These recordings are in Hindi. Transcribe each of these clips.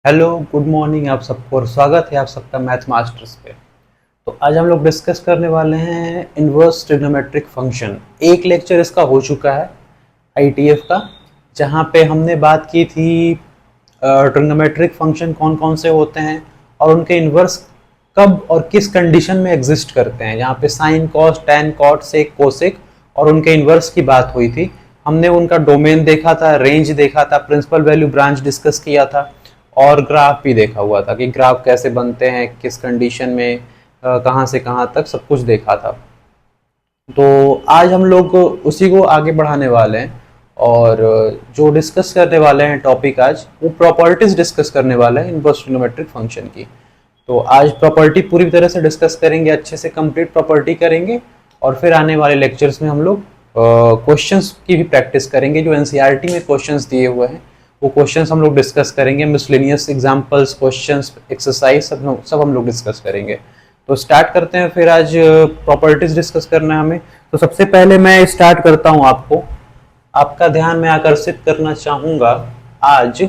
हेलो गुड मॉर्निंग आप सबको और स्वागत है आप सबका मैथ मास्टर्स पे। तो आज हम लोग डिस्कस करने वाले हैं इन्वर्स ट्रिग्नोमेट्रिक फंक्शन। एक लेक्चर इसका हो चुका है आईटीएफ का, जहाँ पे हमने बात की थी ट्रिग्नोमेट्रिक फंक्शन कौन कौन से होते हैं और उनके इन्वर्स कब और किस कंडीशन में एग्जिस्ट करते हैं। यहाँ पे sine cos tan cot sec cosec और उनके इन्वर्स की बात हुई थी। हमने उनका डोमेन देखा था, रेंज देखा था, प्रिंसिपल वैल्यू ब्रांच डिस्कस किया था और ग्राफ भी देखा हुआ था कि ग्राफ कैसे बनते हैं, किस कंडीशन में, कहाँ से कहाँ तक सब कुछ देखा था। तो आज हम लोग उसी को आगे बढ़ाने वाले हैं और जो डिस्कस करने वाले हैं टॉपिक आज वो प्रॉपर्टीज डिस्कस करने वाले हैं इनवर्स ट्रिग्नोमेट्रिक फंक्शन की। तो आज प्रॉपर्टी पूरी तरह से डिस्कस करेंगे, अच्छे से कंप्लीट प्रॉपर्टी करेंगे और फिर आने वाले लेक्चर्स में हम लोग क्वेश्चंस की भी प्रैक्टिस करेंगे। जो एनसीईआरटी में क्वेश्चंस दिए हुए हैं वो क्वेश्चंस हम लोग डिस्कस करेंगे, मिसलेनियस एग्जांपल्स, क्वेश्चंस, एक्सरसाइज सब हम लोग डिस्कस करेंगे। तो स्टार्ट करते हैं फिर। आज प्रॉपर्टीज डिस्कस करना है हमें। तो सबसे पहले मैं स्टार्ट करता हूं, आपका ध्यान मैं आकर्षित करना चाहूँगा आज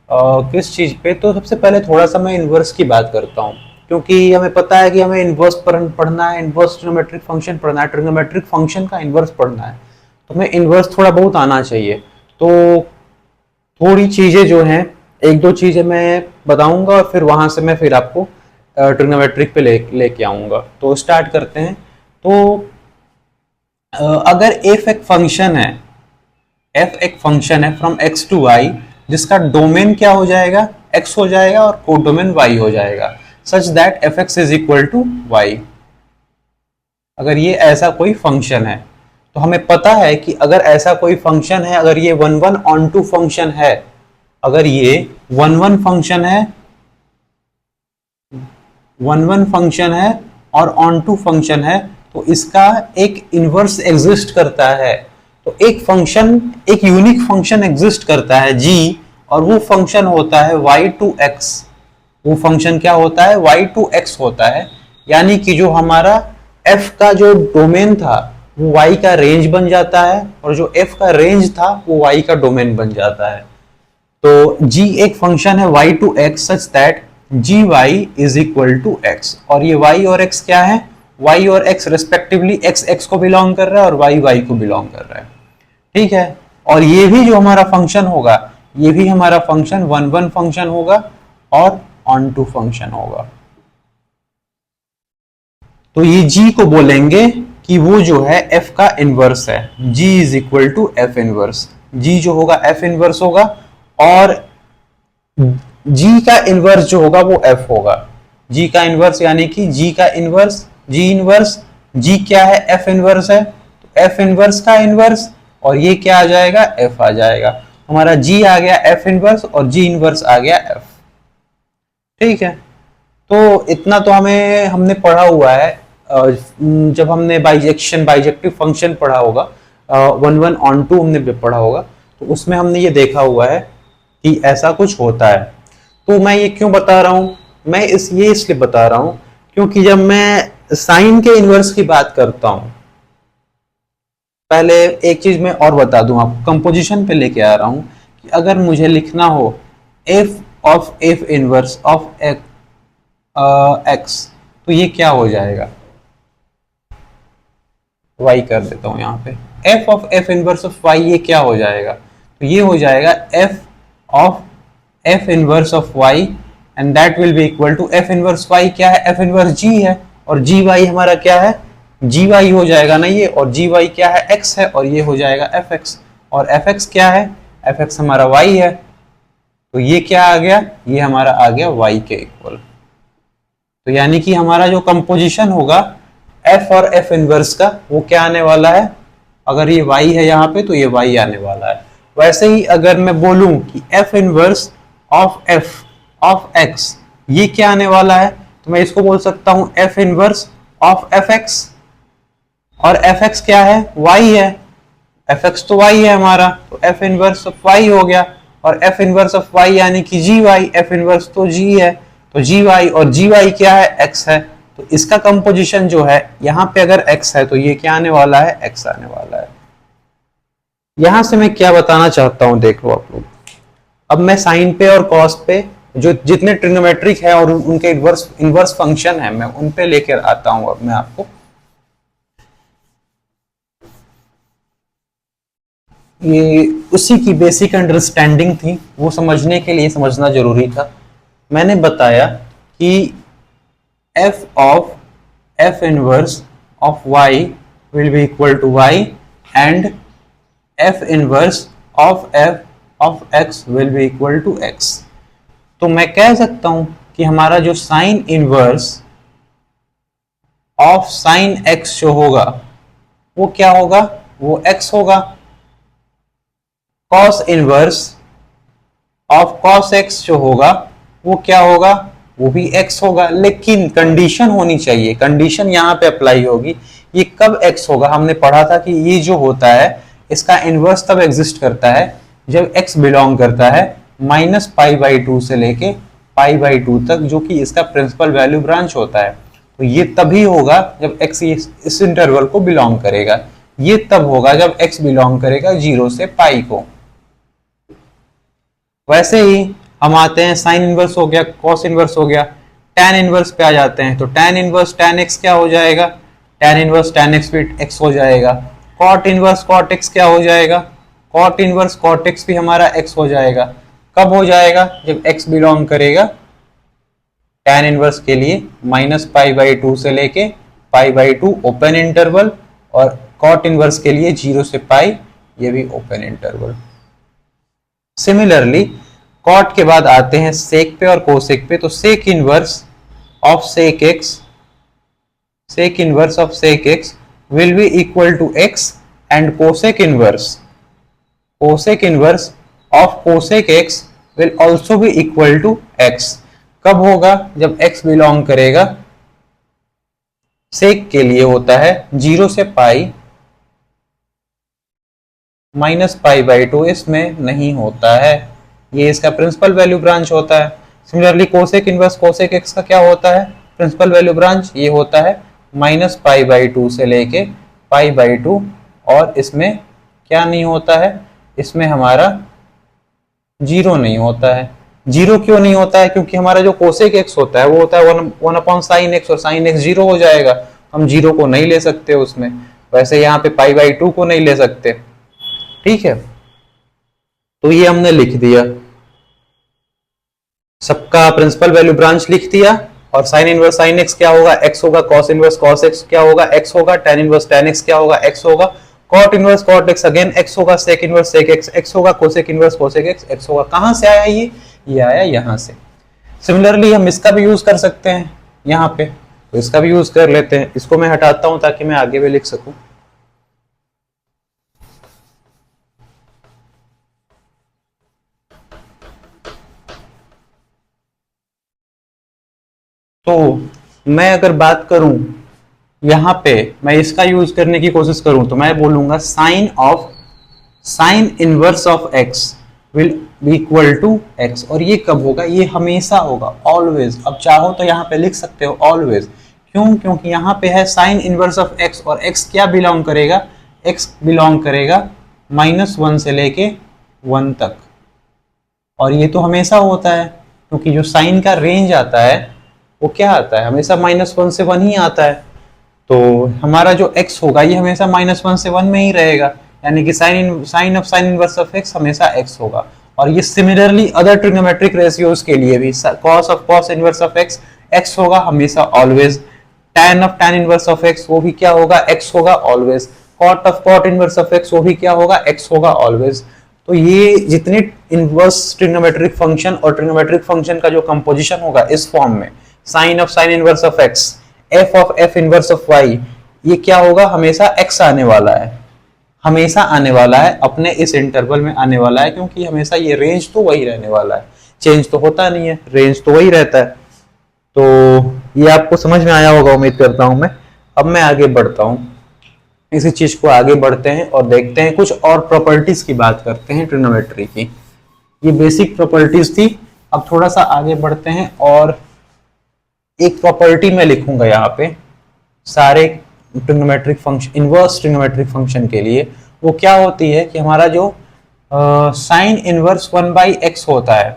किस चीज़ पे। तो सबसे पहले थोड़ा सा मैं इन्वर्स की बात करता हूँ, क्योंकि हमें पता है कि हमें इन्वर्स पढ़ना है, इन्वर्स ट्रिग्नोमेट्रिक फंक्शन पढ़ना है, ट्रिग्नोमेट्रिक फंक्शन का इन्वर्स पढ़ना है, तो हमें इन्वर्स थोड़ा बहुत आना चाहिए। तो थोड़ी चीज़ें जो हैं, एक दो चीज़ें मैं बताऊंगा और फिर वहां से मैं फिर आपको ट्रिग्नोमेट्रिक पे लेके आऊंगा। तो स्टार्ट करते हैं। तो अगर एफ एक फंक्शन है, एफ एक फंक्शन है फ्रॉम एक्स टू वाई, जिसका डोमेन क्या हो जाएगा, एक्स हो जाएगा और कोडोमेन वाई हो जाएगा, such that F X is equal to Y. अगर ये ऐसा कोई फंक्शन है तो हमें पता है कि अगर ऐसा कोई फंक्शन है, अगर ये one one onto function है, अगर ये वन वन फंक्शन है, वन वन फंक्शन है और ऑन टू फंक्शन है, तो इसका एक इनवर्स एग्जिस्ट करता है। तो एक फंक्शन, एक यूनिक फंक्शन एग्जिस्ट करता है जी, और वो फंक्शन होता है y टू x। वो फंक्शन क्या होता है, y टू x होता है। यानी कि जो हमारा f का जो डोमेन था वो y का रेंज बन जाता है, और जो f का रेंज था वो y का डोमेन बन जाता है। तो g एक फंक्शन है y to x such that g y is equal to x. और ये y और x क्या है, y और x रिस्पेक्टिवली x x को बिलोंग कर रहा है और y y को बिलोंग कर रहा है। ठीक है। और ये भी जो हमारा फंक्शन होगा, ये भी हमारा फंक्शन वन वन फंक्शन होगा और ऑन टू फंक्शन होगा। तो ये g को बोलेंगे कि वो जो है f का इनवर्स है। g is equal to f inverse. g जो होगा f इनवर्स होगा और g का इनवर्स जो होगा वो f होगा। g का इनवर्स यानी कि g का इनवर्स, g इनवर्स, g क्या है, f इनवर्स है, तो f इनवर्स का इनवर्स, और ये क्या आ जाएगा, f आ जाएगा। हमारा g आ गया f इनवर्स और g इनवर्स आ गया f। ठीक है। तो इतना तो हमने पढ़ा हुआ है जब हमने बाइजेक्टिव फंक्शन पढ़ा होगा, वन वन ऑन टू हमने पढ़ा होगा, तो उसमें हमने ये देखा हुआ है कि ऐसा कुछ होता है। तो मैं ये क्यों बता रहा हूँ, मैं ये इसलिए बता रहा हूँ क्योंकि जब मैं साइन के इनवर्स की बात करता हूँ, पहले एक चीज मैं और बता दूं आपको, कंपोजिशन पे लेके आ रहा हूं कि अगर मुझे लिखना हो f of f inverse of x, तो ये क्या हो जाएगा, y कर देता हूं यहाँ पे, f of f inverse of y ये क्या हो जाएगा, तो ये हो जाएगा f of f inverse of y and that will be equal to f inverse y क्या है, f इनवर्स g है, और gy हमारा क्या है, gy हो जाएगा ना ये, और gy क्या है, x है, और ये हो जाएगा fx, और fx क्या है, fx हमारा y है, तो ये क्या आ गया, ये हमारा आ गया y के इक्वल। तो यानी कि हमारा जो कंपोजिशन होगा f और f इनवर्स का, वो क्या आने वाला है, अगर ये y है यहाँ पे तो ये y आने वाला है। वैसे ही अगर मैं बोलूं कि f inverse of f of x ये क्या आने वाला है, तो मैं इसको बोल सकता हूं f इनवर्स ऑफ fx, और fx क्या है, y है, fx तो y है हमारा, तो f इनवर्स ऑफ y हो गया, और f इनवर्स ऑफ y यानी कि gy, f इनवर्स तो g है, तो gy और gy क्या है, x है, तो इसका कंपोजिशन जो है यहाँ पे अगर x है तो ये क्या आने वाला है, x आने वाला है। यहां से मैं क्या बताना चाहता हूं, देख लो आप लोग, अब मैं साइन पे और कॉस पे जो जितने ट्रिग्नोमेट्रिक है और उनके इनवर्स इनवर्स फंक्शन है मैं उन पे लेकर आता हूं अब मैं आपको। ये उसी की बेसिक अंडरस्टैंडिंग थी, वो समझने के लिए समझना जरूरी था। मैंने बताया कि f inverse of y will be equal to y and f inverse of f of x will be equal to x। तो मैं कह सकता हूं कि हमारा जो sign inverse of sine x जो होगा वो क्या होगा, वो x होगा। Cos inverse of cos x जो होगा वो क्या होगा, वो भी x होगा। लेकिन कंडीशन होनी चाहिए, कंडीशन यहां पे अप्लाई होगी। ये कब x होगा, हमने पढ़ा था कि ये जो होता है इसका इनवर्स तब एग्जिस्ट करता है जब x बिलोंग करता है -π/2 से लेके π/2 तक, जो कि इसका प्रिंसिपल वैल्यू ब्रांच होता है। तो ये तभी होगा जब x इस इंटरवल को बिलोंग करेगा। ये तब होगा जब x बिलोंग करेगा 0 से पाई को। वैसे ही हम आते हैं, साइन इनवर्स हो गया, कॉस इनवर्स हो गया, टैन इनवर्स पे आ जाते हैं। तो टैन इनवर्स टैन एक्स क्या हो जाएगा, टैन इनवर्स टैन एक्स भी एक्स हो जाएगा। कॉट इनवर्स कॉट एक्स क्या हो जाएगा, कॉट इनवर्स कॉट एक्स भी हमारा एक्स हो जाएगा। कब हो जाएगा, जब एक्स बिलोंग करेगा टैन इनवर्स के लिए -π/2 से लेके π/2 ओपन इंटरवल, और कॉट इनवर्स के लिए 0 से पाई, ये भी ओपन इंटरवल। सिमिलरली कॉट के बाद आते हैं सेक पे और कोसेक पे। तो sec inverse of sec x, sec inverse of sec x will be equal to x and cosec inverse of cosec x will also be equal to x. कब होगा, जब एक्स बिलोंग करेगा, सेक के लिए होता है 0 से पाई, -π/2 इसमें नहीं होता है, ये इसका प्रिंसिपल वैल्यू ब्रांच होता है। Similarly cosec inverse cosec x का क्या होता है, प्रिंसिपल वैल्यू ब्रांच, ये होता है -π/2 से लेके π/2, और इसमें क्या नहीं होता है, इसमें हमारा 0 नहीं होता है। 0 क्यों नहीं होता है, क्योंकि हमारा जो कोसेक एक्स होता है वो होता है 1/sin x, और sin x 0 हो जाएगा, हम 0 को नहीं ले सकते उसमें। वैसे यहाँ पे π/2 को नहीं ले सकते, ठीक है। तो ये हमने लिख दिया, सबका प्रिंसिपल वैल्यू ब्रांच लिख दिया। और साइन इनवर्स साइन एक्स क्या होगा, एक्स होगा। कॉस इनवर्स कॉस एक्स क्या होगा, एक्स होगा। टैन इनवर्स टैन एक्स क्या होगा, एक्स होगा। Cot inverse cot x again x होगा। Sec inverse sec x x होगा। Cosec inverse cosec x x होगा। कहां से आया ये आया यहां से। सिमिलरली हम इसका भी यूज कर सकते हैं यहाँ पे, तो इसका भी यूज कर लेते हैं। इसको मैं हटाता हूं ताकि मैं आगे भी लिख सकूं। तो मैं अगर बात करूं यहां पे, मैं इसका यूज करने की कोशिश करूं तो मैं बोलूंगा sine inverse of x will be equal to x. और ये कब होगा, ये हमेशा होगा, ऑलवेज। अब चाहो तो यहाँ पे लिख सकते हो ऑलवेज, क्यों, क्योंकि यहाँ पे है साइन इनवर्स ऑफ एक्स, और एक्स क्या बिलोंग करेगा, एक्स बिलोंग करेगा -1 से लेके 1 तक। और ये तो हमेशा होता है, क्योंकि जो साइन का रेंज आता है वो क्या आता है, हमेशा -1 से 1 ही आता है। तो हमारा जो x होगा ये हमेशा -1 से 1 में ही रहेगा, यानी कि साइन इनवर्स ऑफ x हमेशा x होगा। और ये सिमिलरली अदर ट्रिग्नोमेट्रिक रेशियोज के लिए भी, cos of cos inverse of x x होगा हमेशा always. tan of tan inverse of x वो भी क्या होगा, x होगा always. cot of cot inverse of x वो भी क्या होगा, x होगा ऑलवेज। तो ये जितने इनवर्स ट्रिग्नोमेट्रिक फंक्शन और ट्रिग्नोमेट्रिक फंक्शन का जो कंपोजिशन होगा इस फॉर्म में, sine of sine inverse of x, f of f inverse of y, ये क्या होगा, हमेशा x आने वाला है, हमेशा आने वाला है, अपने इस इंटरवल में आने वाला है, क्योंकि हमेशा ये रेंज तो वही रहने वाला है, चेंज तो होता नहीं है, रेंज तो वही रहता है। तो ये आपको समझ में आया होगा, उम्मीद करता हूं मैं। अब मैं आगे बढ़ता हूं, इसी चीज को आगे बढ़ते हैं और देखते हैं, कुछ और प्रॉपर्टीज की बात करते हैं ट्रिग्नोमेट्री की। ये बेसिक प्रॉपर्टीज थी। अब थोड़ा सा आगे बढ़ते हैं, और एक प्रॉपर्टी मैं लिखूंगा यहाँ पे सारे trigonometric function, inverse trigonometric function के लिए। वो क्या होती है कि हमारा जो साइन इनवर्स 1/x होता है,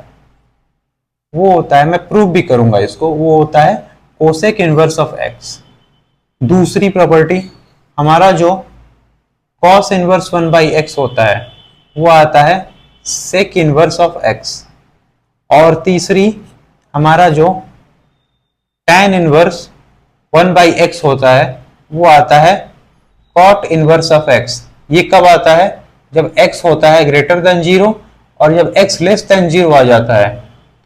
वो होता है, मैं प्रूव भी करूंगा इसको, वो होता है कोसेक इनवर्स ऑफ एक्स। दूसरी प्रॉपर्टी, हमारा जो कॉस इनवर्स 1/x होता है वो आता है सेक इनवर्स ऑफ x। और तीसरी, हमारा जो tan इनवर्स 1/x होता है वो आता है कॉट इनवर्स ऑफ x। ये कब आता है? जब x होता है ग्रेटर देन 0 और जब x लेस देन 0 आ जाता है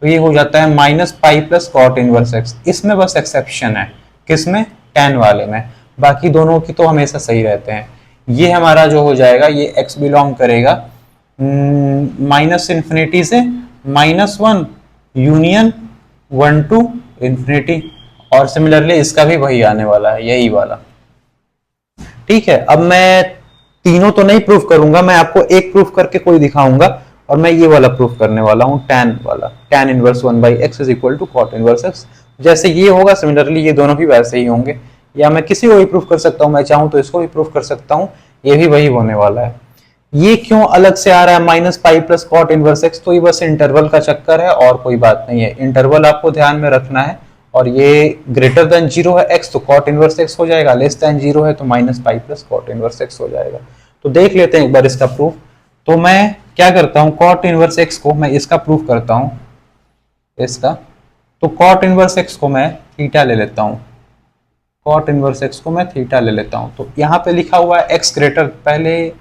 तो ये हो जाता है -pi plus cot inverse x। इसमें बस एक्सेप्शन है, किसमें? tan वाले में। बाकी दोनों की तो हमेशा सही रहते हैं। ये हमारा जो हो जाएगा, ये x बिलोंग करेगा माइनस इन्फिनिटी से -1 यूनियन 1 टू इन्फिनिटी। और सिमिलरली इसका भी वही आने वाला है, यही वाला। ठीक है, अब मैं तीनों तो नहीं प्रूफ करूंगा, मैं आपको एक प्रूफ करके कोई दिखाऊंगा और मैं ये वाला प्रूफ करने वाला हूँ, tan वाला, tan inverse 1/x is equal to cot inverse x। जैसे ये होगा सिमिलरली ये दोनों भी वैसे ही होंगे, या मैं किसी को भी प्रूफ कर सकता हूँ, मैं चाहूँ तो इसको भी प्रूफ कर सकता हूँ, ये भी वही होने वाला है। ये क्यों अलग से आ रहा है -pi plus cot inverse x? तो ये बस इंटरवल का चक्कर है और कोई बात नहीं है। इंटरवल आपको ध्यान में रखना है, और ये ग्रेटर देन 0 है x तो कॉट इनवर्स x हो जाएगा, लेस देन 0 है तो -pi plus cot inverse x हो जाएगा। तो देख लेते हैं एक बार इसका प्रूफ। तो मैं क्या करता हूँ, कॉट इनवर्स x को मैं इसका प्रूफ करता हूँ, इसका। तो कॉट इनवर्स x को मैं थीटा ले लेता हूँ, कॉट इनवर्स x को मैं थीटा ले लेता हूँ। तो यहाँ पे लिखा हुआ है x ग्रेटर, पहले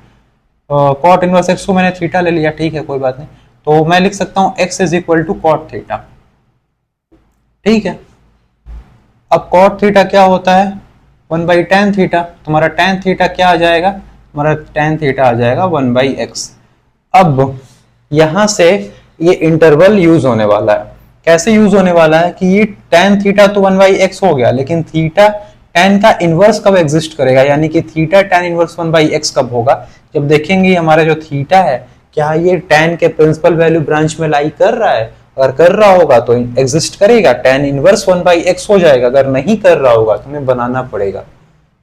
कॉट इनवर्स x को मैंने थीटा ले लिया, ठीक है कोई बात नहीं। तो मैं लिख सकता हूँ x is equal to cot theta. ठीक है, अब कॉट थीटा क्या होता है? 1/tan theta. तुम्हारा tan थीटा क्या आ जाएगा? हमारा tan थीटा आ जाएगा 1/x। अब यहां से ये इंटरवल यूज होने वाला है। कैसे यूज होने वाला है कि ये tan थीटा तो 1/x हो गया, लेकिन थीटा tan का इनवर्स कब एग्जिस्ट करेगा, यानी कि थीटा tan इनवर्स 1/x कब होगा? जब देखेंगे हमारा जो थीटा है क्या ये tan के प्रिंसिपल वैल्यू ब्रांच में लाई कर रहा है। अगर कर रहा होगा तो एग्जिस्ट करेगा, tan इनवर्स 1/x हो जाएगा। अगर नहीं कर रहा होगा तो हमें बनाना पड़ेगा।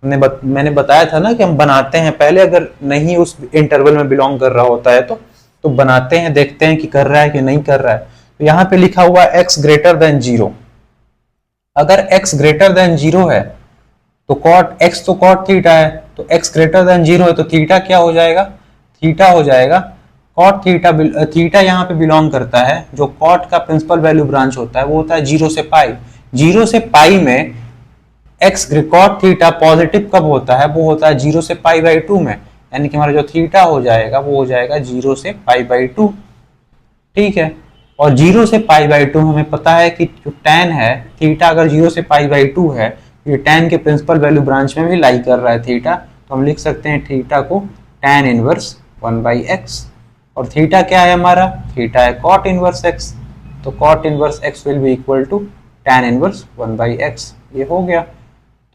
मैंने बताया था ना कि हम बनाते हैं पहले, अगर नहीं उस इंटरवल में बिलोंग कर रहा होता है तो बनाते हैं, देखते हैं कि कर रहा है कि नहीं कर रहा है। तो यहाँ पे लिखा हुआ है x ग्रेटर देन 0। अगर x ग्रेटर देन 0 है तो कॉट x तो कॉट थीटा है, तो x ग्रेटर देन 0 है तो थीटा क्या हो जाएगा? थीटा हो जाएगा कॉट थीटा। थीटा यहाँ पे बिलोंग करता है, जो कॉट का प्रिंसिपल वैल्यू ब्रांच होता है वो होता है 0 से पाई। 0 से पाई में x कॉट थीटा पॉजिटिव कब होता है? वो होता है 0 से पाई/2 में, यानी कि हमारा जो थीटा हो जाएगा वो हो जाएगा 0 से पाई/2। ठीक है, और 0 से पाई/2 हमें पता है कि जो tan है थीटा, अगर 0 से पाई/2 है, ये tan के प्रिंसिपल वैल्यू ब्रांच में भी लाई कर रहा है थीटा, तो हम लिख सकते हैं थीटा को tan इनवर्स 1/x। और थीटा क्या है हमारा? थीटा है कॉट इनवर्स x, तो cot inverse x will be equal to tan inverse 1/x। ये हो गया।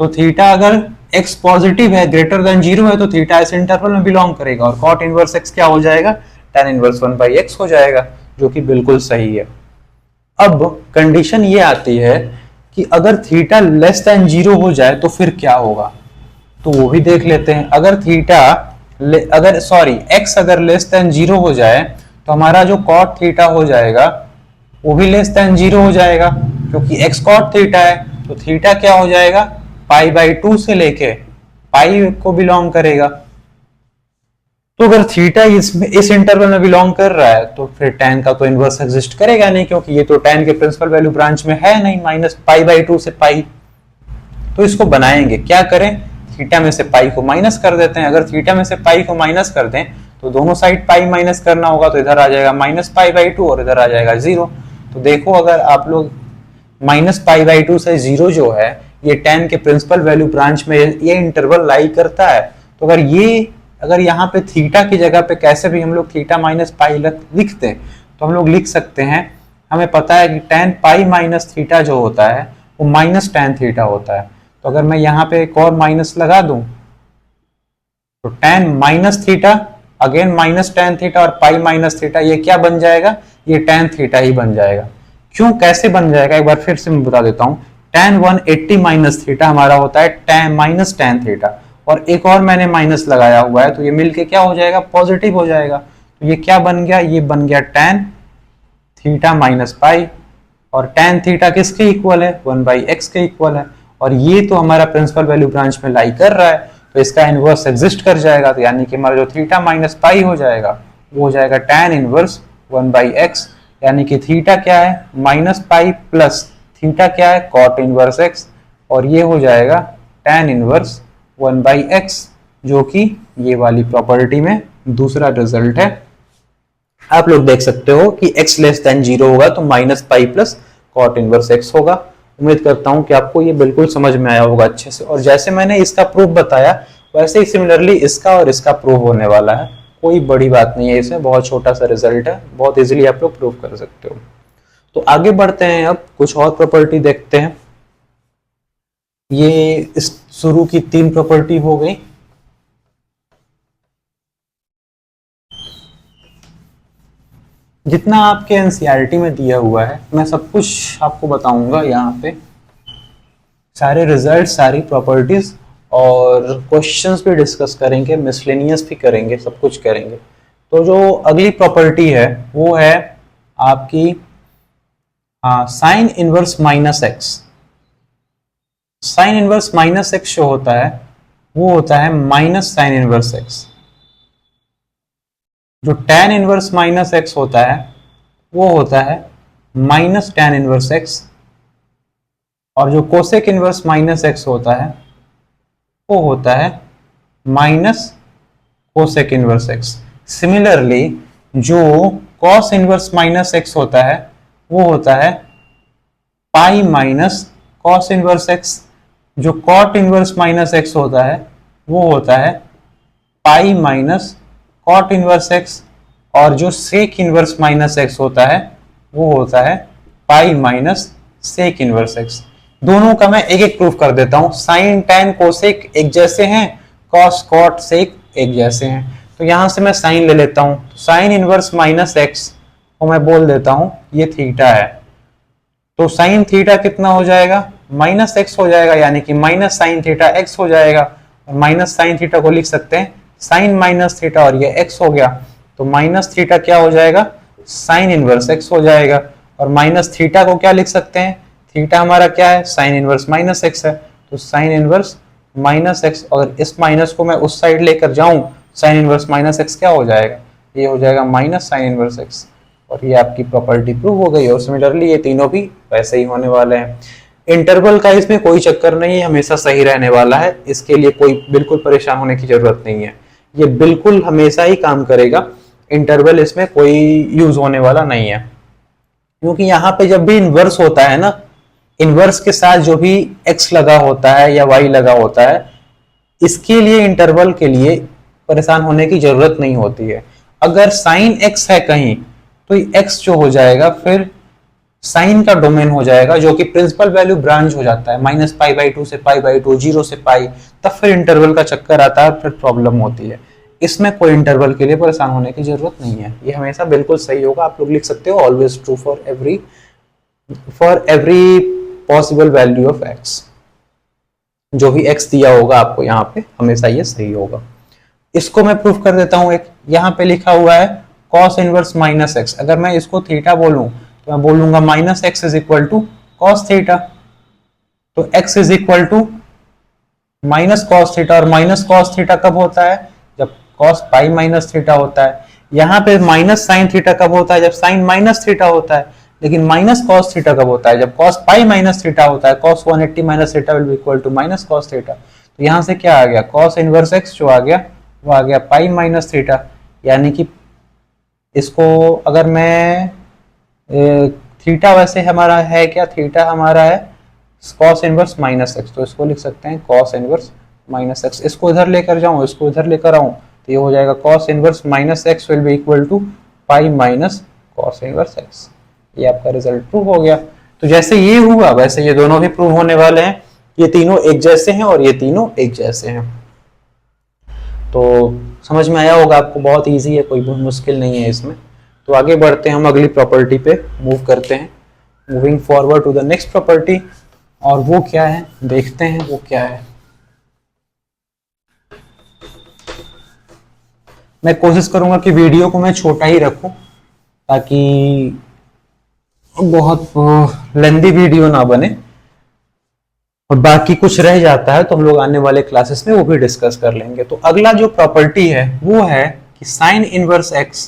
तो थीटा अगर x पॉजिटिव है, ग्रेटर देन 0 है, तो थीटा इस इंटरवल में बिलोंग करेगा, और कॉट इनवर्स x क्या हो जाएगा? tan इनवर्स 1/x हो जाएगा, जो कि बिल्कुल सही है। अब कंडीशन ये आती है कि अगर थीटा लेस देन 0 हो जाए तो फिर क्या होगा, तो वो भी देख लेते हैं। अगर x अगर लेस देन 0 हो जाए तो हमारा जो कॉट थीटा हो जाएगा वो भी लेस देन 0 हो जाएगा, क्योंकि x कॉट थीटा है। तो थीटा क्या हो जाएगा? पाई/2 से लेके पाई को बिलोंग करेगा। तो अगर थीटा इस इंटरवल में बिलोंग कर रहा है तो फिर tan का तो इनवर्स एग्जिस्ट करेगा नहीं, क्योंकि ये तो tan के प्रिंसिपल वैल्यू ब्रांच में है नहीं, -पाई/2 से पाई। तो इसको बनाएंगे, क्या करें? थीटा में से पाई को माइनस कर देते हैं। अगर थीटा में से पाई को माइनस कर दें तो दोनों साइड पाई माइनस करना होगा, तो इधर आ जाएगा -पाई/2 और इधर आ जाएगा 0। तो देखो, अगर आप लोग -पाई/2 से 0 जो है ये tan के प्रिंसिपल वैल्यू ब्रांच में ये इंटरवल लाई करता है। तो अगर यहाँ पे थीटा की जगह पे कैसे भी हम लोग थीटा माइनस पाई लिखते हैं तो हम लोग लिख सकते हैं, हमें पता है कि tan पाई माइनस थीटा जो होता है वो -tan थीटा होता है। तो अगर मैं यहाँ पे एक और माइनस लगा दूं तो tan minus theta again -tan theta और पाई माइनस थीटा, ये क्या बन जाएगा? ये tan थीटा ही बन जाएगा। क्यों, कैसे बन जाएगा एक बार फिर से मैं बता देता हूँ। tan 180 माइनस थीटा हमारा होता है tan थीटा, और एक और मैंने माइनस लगाया हुआ है, तो ये मिलके क्या हो जाएगा? पॉजिटिव हो जाएगा। तो ये क्या बन गया? ये बन गया tan थीटा माइनस पाई। और tan थीटा किसके इक्वल है, 1/x के इक्वल है, और ये तो हमारा प्रिंसिपल वैल्यू ब्रांच में लाई कर रहा है, तो इसका इनवर्स एग्जिस्ट कर जाएगा, तो यानी कि हमारा जो थीटा माइनस पाई हो जाएगा वो हो जाएगा tan इनवर्स 1/x, यानी कि थीटा क्या है माइनस पाई प्लस थीटा क्या है cot इनवर्स x, और ये हो जाएगा tan इनवर्स 1/x, जो कि ये वाली प्रॉपर्टी में दूसरा रिजल्ट है। आप लोग देख सकते हो कि x लेस देन 0 होगा तो minus pi plus cot inverse x होगा। उम्मीद करता हूं कि आपको ये बिल्कुल समझ में आया होगा अच्छे से, और जैसे मैंने इसका प्रूफ बताया वैसे ही सिमिलरली इसका और इसका प्रूफ होने वाला है, कोई बड़ी बात नहीं है, इसमें बहुत छोटा सा रिजल्ट है, बहुत इजीली आप लोग प्रूफ कर सकते हो। तो आगे बढ़ते हैं, अब कुछ और प्रॉपर्टी देखते हैं। ये इस शुरू की 3 प्रॉपर्टी हो गई। जितना आपके एनसीईआरटी में दिया हुआ है मैं सब कुछ आपको बताऊंगा यहाँ पे, सारे रिजल्ट, सारी प्रॉपर्टीज, और क्वेश्चंस भी डिस्कस करेंगे, मिसलेनियस भी करेंगे, सब कुछ करेंगे। तो जो अगली प्रॉपर्टी है वो है आपकी sine inverse minus x. Sine inverse minus x जो होता है वो होता है माइनस साइन इनवर्स एक्स। जो tan इनवर्स माइनस एक्स होता है वो होता है माइनस tan इनवर्स एक्स, और जो कोसेक इनवर्स माइनस एक्स होता है वो होता है minus cosec inverse x. Similarly जो cos इनवर्स माइनस एक्स होता है वो होता है pi minus cos inverse x. जो cot इनवर्स माइनस एक्स होता है वो होता है pi minus cot inverse x, और जो सेक इनवर्स माइनस एक्स होता है वो होता है pi minus sec inverse x. दोनों का मैं एक एक प्रूफ कर देता हूं। साइन tan कोसेक एक जैसे हैं, cos cot सेक एक जैसे हैं, तो यहां से मैं साइन ले लेता हूं। तो साइन इनवर्स माइनस एक्स को मैं बोल देता हूं ये थीटा है, तो साइन थीटा कितना हो जाएगा माइनस एक्स हो जाएगा, यानी कि माइनस साइन थीटा एक्स हो जाएगा, और माइनस साइन थीटा को लिख सकते हैं साइन माइनस थीटा, और ये एक्स हो गया, तो माइनस थीटा क्या हो जाएगा साइन इनवर्स एक्स हो जाएगा, और माइनस थीटा को क्या लिख सकते हैं, थीटा हमारा क्या है साइन इनवर्स माइनस एक्स है, तो साइन इनवर्स माइनस एक्स, अगर इस माइनस को मैं उस साइड लेकर जाऊं साइन इनवर्स माइनस एक्स क्या हो जाएगा, ये हो जाएगा माइनस साइन इनवर्स एक्स, और ये आपकी प्रॉपर्टी प्रूव हो गई। और सिमिलरली ये तीनों भी वैसे ही होने वाले हैं। इंटरवल का इसमें कोई चक्कर नहीं है, हमेशा सही रहने वाला है, इसके लिए कोई बिल्कुल परेशान होने की जरूरत नहीं है, ये बिल्कुल हमेशा ही काम करेगा। इंटरवल इसमें कोई यूज होने वाला नहीं है, क्योंकि यहाँ पे जब भी इनवर्स होता है ना, इनवर्स के साथ जो भी x लगा होता है या y लगा होता है, इसके लिए इंटरवल के लिए परेशान होने की जरूरत नहीं होती है। अगर साइन x है कहीं तो x जो हो जाएगा फिर साइन का डोमेन हो जाएगा, जो कि प्रिंसिपल वैल्यू ब्रांच हो जाता है, -π/2 से π/2, 0 से पाई, तब फिर इंटरवल का चक्कर आता है, फिर प्रॉब्लम होती है। इसमें कोई इंटरवल के लिए परेशान होने की जरूरत नहीं है, ये हमेशा बिल्कुल सही होगा। आप लोग लिख सकते हो always true for every possible value of x, जो भी x दिया होगा आपको यहाँ पे हमेशा ये सही होगा। इसको मैं प्रूफ कर देता हूँ। एक यहाँ पे लिखा हुआ है cos इनवर्स माइनस एक्स, अगर मैं इसको थीटा बोलूं तो मैं बोलूंगा minus x is equal to cos theta, तो x is equal to minus cos theta, और माइनस कॉस थीटा कब होता है जब कॉस पाई माइनस थीटा होता है। यहाँ पे माइनस साइन थीटा कब होता है जब साइन माइनस थीटा होता है, लेकिन माइनस कॉस थीटा कब होता है जब कॉस पाई माइनस थीटा होता है। Cos 180 minus theta will be equal to minus cos theta, तो यहाँ से क्या आ गया कॉस इनवर्स एक्स जो आ गया वो आ गया पाई माइनस थीटा, यानी कि इसको अगर मैं थीटा वैसे हमारा है क्या, थीटा हमारा है कॉस इनवर्स माइनस एक्स, तो इसको लिख सकते हैं कॉस इनवर्स माइनस एक्स। इसको इधर लेकर जाऊं, इसको इधर लेकर आऊं तो ये हो जाएगा cos inverse minus x will be equal to pi minus cos inverse x. ये आपका रिजल्ट प्रूव हो गया। तो जैसे ये हुआ वैसे ये दोनों भी प्रूव होने वाले हैं, ये तीनों एक जैसे हैं और ये तीनों एक जैसे हैं। तो समझ में आया होगा आपको, बहुत इजी है, कोई बहुत मुश्किल नहीं है इसमें। तो आगे बढ़ते हैं, हम अगली प्रॉपर्टी पे मूव करते हैं, moving forward to the next property. और वो क्या है देखते हैं, वो क्या है। मैं कोशिश करूंगा कि वीडियो को मैं छोटा ही रखूं ताकि बहुत लेंदी वीडियो ना बने और बाकी कुछ रह जाता है तो हम लोग आने वाले क्लासेस में वो भी डिस्कस कर लेंगे। तो अगला जो प्रॉपर्टी है वो है कि sign inverse x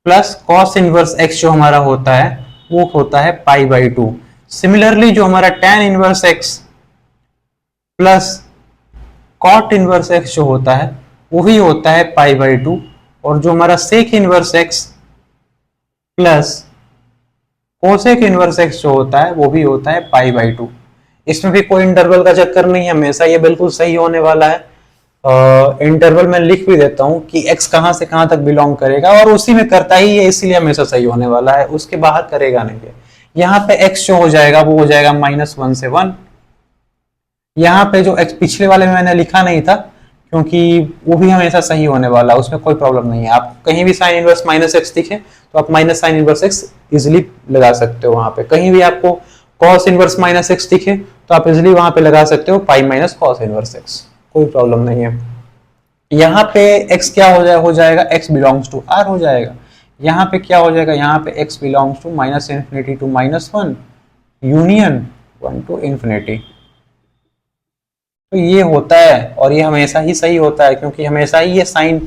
plus cos inverse x जो हमारा होता है वो होता है पाई बाई टू। सिमिलरली जो हमारा tan inverse x plus cot inverse x जो होता है वो भी होता है पाई बाई टू, और जो हमारा sec inverse x plus cosec inverse x जो होता है वो भी होता है पाई बाई टू। इसमें भी कोई इंटरवल का चक्कर नहीं है, हमेशा ये बिल्कुल सही होने वाला है। इंटरवल में लिख भी देता हूं कि x कहां से कहां तक बिलोंग करेगा और उसी में करता ही है, इसीलिए हमेशा सही होने वाला है, उसके बाहर करेगा नहीं है। यहाँ पे x जो हो जाएगा वो हो जाएगा -1 से 1। यहाँ पे जो x पिछले वाले में मैंने लिखा नहीं था क्योंकि वो भी हमेशा सही होने वाला है, उसमें कोई प्रॉब्लम नहीं है। आप कहीं भी साइन इनवर्स -x दिखे तो आप minus sine inverse x easily लगा सकते हो। वहां पे कहीं भी आपको cos इनवर्स -x दिखे तो आप इजिली वहां पे लगा सकते हो पाई माइनस कॉस इनवर्स x, कोई प्रॉब्लम नहीं है। यहाँ पे x क्या हो जाएगा x बिलोंग्स टू r हो जाएगा। यहाँ पे क्या हो जाएगा, यहाँ पे x belongs to -∞ to -1 union 1 to infinity. तो ये होता है और ये हमेशा ही सही होता है क्योंकि हमेशा ही ये sine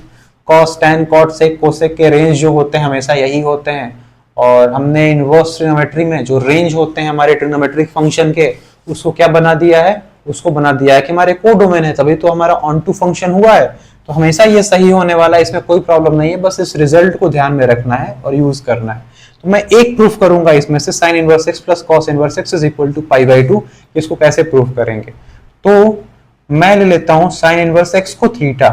cos tan cot sec cosec के रेंज जो होते हैं हमेशा यही होते हैं। और हमने इनवर्स ट्रिग्नोमेट्री में जो रेंज होते हैं हमारे ट्रिग्नोमेट्रिक फंक्शन के, उसको क्या बना दिया है, उसको बना दिया है कि हमारे कोडोमेन है, तभी तो हमारा ऑन टू फंक्शन हुआ है। तो हमेशा ये सही होने वाला है, इसमें कोई प्रॉब्लम नहीं है, बस इस रिजल्ट को ध्यान में रखना है और यूज करना है। तो मैं एक प्रूफ करूंगा इसमें से, sine inverse x plus cos inverse x is equal to pi by two, इसको कैसे प्रूफ करेंगे। तो मैं ले लेता हूं साइन इनवर्स एक्स को थीटा।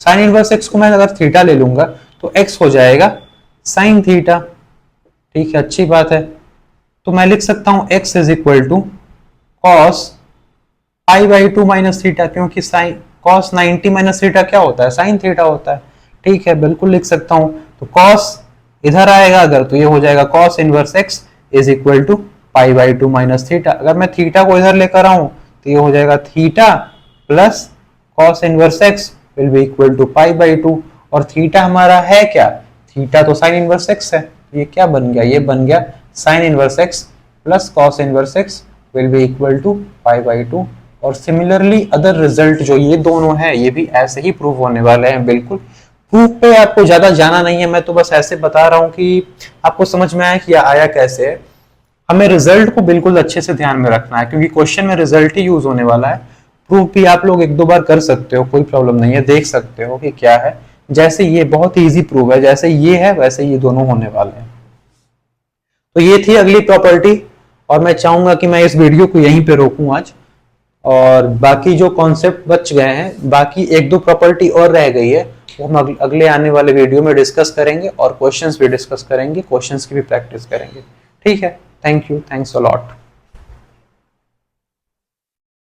साइन इनवर्स एक्स को मैं अगर थीटा ले लूंगा तो एक्स हो जाएगा साइन थीटा, ठीक है, अच्छी बात है। तो मैं लिख सकता हूं x is equal to cos pi by two minus theta, क्योंकि साइन कॉस 90 माइनस थीटा क्या होता है, साइन थीटा होता है, ठीक है, बिल्कुल लिख सकता हूं। तो कॉस इधर आएगा अगर तो ये हो जाएगा cos inverse x is equal to pi by two minus theta. अगर मैं थीटा को इधर लेकर आऊं तो ये हो जाएगा theta plus cos inverse x will be equal to pi by two. और थीटा हमारा है क्या, थीटा तो साइन इनवर्स एक्स है, ये क्या बन गया, ये बन गया sine inverse x plus cos inverse x will be equal to pi by two. और सिमिलरली अदर रिजल्ट जो ये दोनों है ये भी ऐसे ही प्रूव होने वाले हैं। बिल्कुल प्रूफ पे आपको ज्यादा जाना नहीं है, मैं तो बस ऐसे बता रहा हूं कि आपको समझ में आया कि आया कैसे है। हमें रिजल्ट को बिल्कुल अच्छे से ध्यान में रखना है क्योंकि क्वेश्चन में रिजल्ट ही यूज होने वाला है। प्रूफ भी आप लोग एक दो बार कर सकते हो, कोई प्रॉब्लम नहीं है, देख सकते हो कि क्या है। जैसे ये बहुत इजी प्रूफ है, जैसे ये है वैसे ये दोनों होने वाले हैं। तो ये थी अगली प्रॉपर्टी और मैं चाहूंगा कि मैं इस वीडियो को यहीं पे रोकूं आज, और बाकी जो कॉन्सेप्ट बच गए हैं, बाकी एक दो प्रॉपर्टी और रह गई है, वो हम अगले आने वाले वीडियो में डिस्कस करेंगे और क्वेश्चंस भी डिस्कस करेंगे, क्वेश्चंस की भी प्रैक्टिस करेंगे। ठीक है, thank you, thanks a lot.